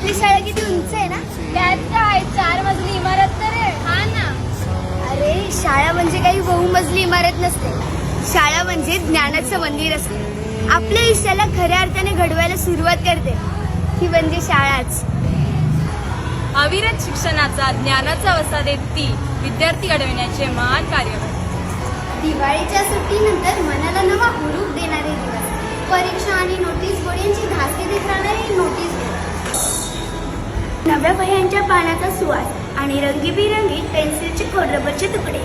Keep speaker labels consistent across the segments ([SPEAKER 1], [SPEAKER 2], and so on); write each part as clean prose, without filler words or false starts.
[SPEAKER 1] आपली शाळा किती उंच आहे ना?
[SPEAKER 2] त्यात काय 4 मजली इमारत तर आहे. हा ना.
[SPEAKER 1] अरे शाळा म्हणजे काही बहुमजली इमारत नसते. शाळा म्हणजे ज्ञानाचं मंदिर असते. आपल्या आयुष्याला खऱ्या अर्थाने घडवायला सुरुवात करते ती म्हणजे शाळाच.
[SPEAKER 2] अविरत शिक्षणाचा ज्ञानाचा वसा देत ती विद्यार्थी घडविण्याचे महान कार्य करते.
[SPEAKER 1] दिवाळीच्या सुट्टीनंतर मनाला नवा हुरूप देणारे दिवस. परीक्षा आणि नोटीस बोर्ड यांची धास्ती देत राहणारी नोटीस बोर्ड. नव्या वह्यांच्या पानाचा सुवास आणि रंगीबिरंगी पेन्सिलचे खोडरबरचे तुकडे.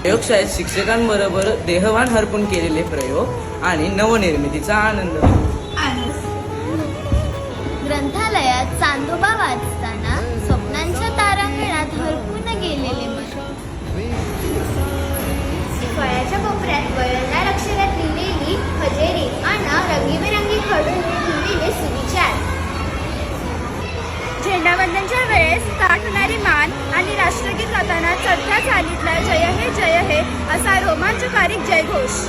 [SPEAKER 3] प्रयोगशाळेत शिक्षकांबरोबर देहवान हरपून केलेले प्रयोग आणि नवनिर्मितीचा आनंद.
[SPEAKER 1] ग्रंथालयात चांदोबा वाचताना स्वप्नांच्या तारांगणात हरपून गेलेले मन. फळ्याच्या कोपऱ्यात वळणदार अक्षरात लिहिलेली हजेरी आणि रंगीबेरंगी खडून लिहिलेले सुविचार. झेंडावंदनच्या वेळेस ताठणारी मान आणि राष्ट्रगीत गाताना चढता चालीतला जय हे असा रोमांचकारी जयघोष.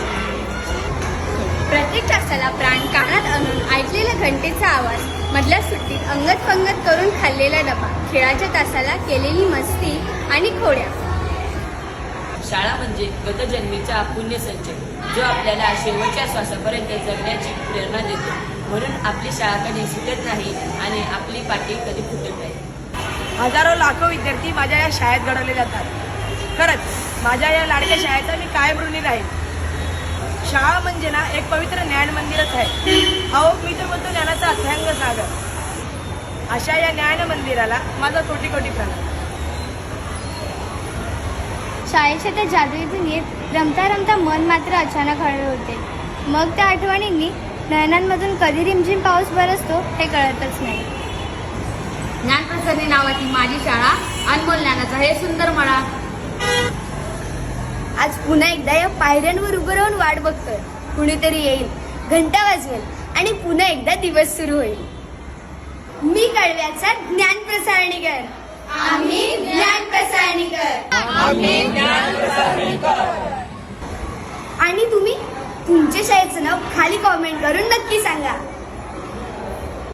[SPEAKER 1] प्रत्येक तासाला प्राण कानात आणून ऐकलेला घंटेचा आवाज. मधल्या सुट्टीत अंगत पंगत करून खाल्लेला डबा. खेळाच्या तासाला केलेली मस्ती आणि खोड्या.
[SPEAKER 3] शाळा म्हणजे गतजन्मीचा पुण्यसंचय जो आपल्याला शेवटच्या श्वासापर्यंत जगण्याची प्रेरणा देतो. म्हणून आपली शाळा कधी सुटत नाही आणि आपली पाठी कधी फुटत नाही.
[SPEAKER 4] हजारो लाखो विद्यार्थी माझ्या या शाळेत घडवले जातात. खरंच माझ्या या लाडक्या शाळेचा मी कायम ऋणी राहील. शाळा म्हणजे ना एक पवित्र ज्ञान मंदिरच आहे. अहो मी तर बोलतो ज्ञानाचा अथांग सागर. अशा या ज्ञान मंदिराला माझा कोटी कोटी प्रणाम.
[SPEAKER 1] शाळेच्या त्या जादुई दुनियेत रमता रमता मन मात्र अचानक हळवे होते. मग त्या आठवणींनी नयनांमधून कधी रिमझिम पाऊस बरसतो हे कळतच नाही.
[SPEAKER 2] ज्ञानप्रसारणी नावाची माझी शाळा अनमोल ज्ञानाचा हे सुंदर मळा.
[SPEAKER 1] आज पुन्हा एकदा या पायऱ्यांवर उभं राहून वाट बघतोय. कुणीतरी येईल, घंटा वाजवेल आणि पुन्हा एकदा दिवस सुरू होईल. मी कळव्याचा ज्ञान प्रसारणीकर. आम्ही ज्ञान प्रसारणीकर. आणि तुम्ही तुमच्या शाळेचं नाव खाली कॉमेंट करून नक्की सांगा.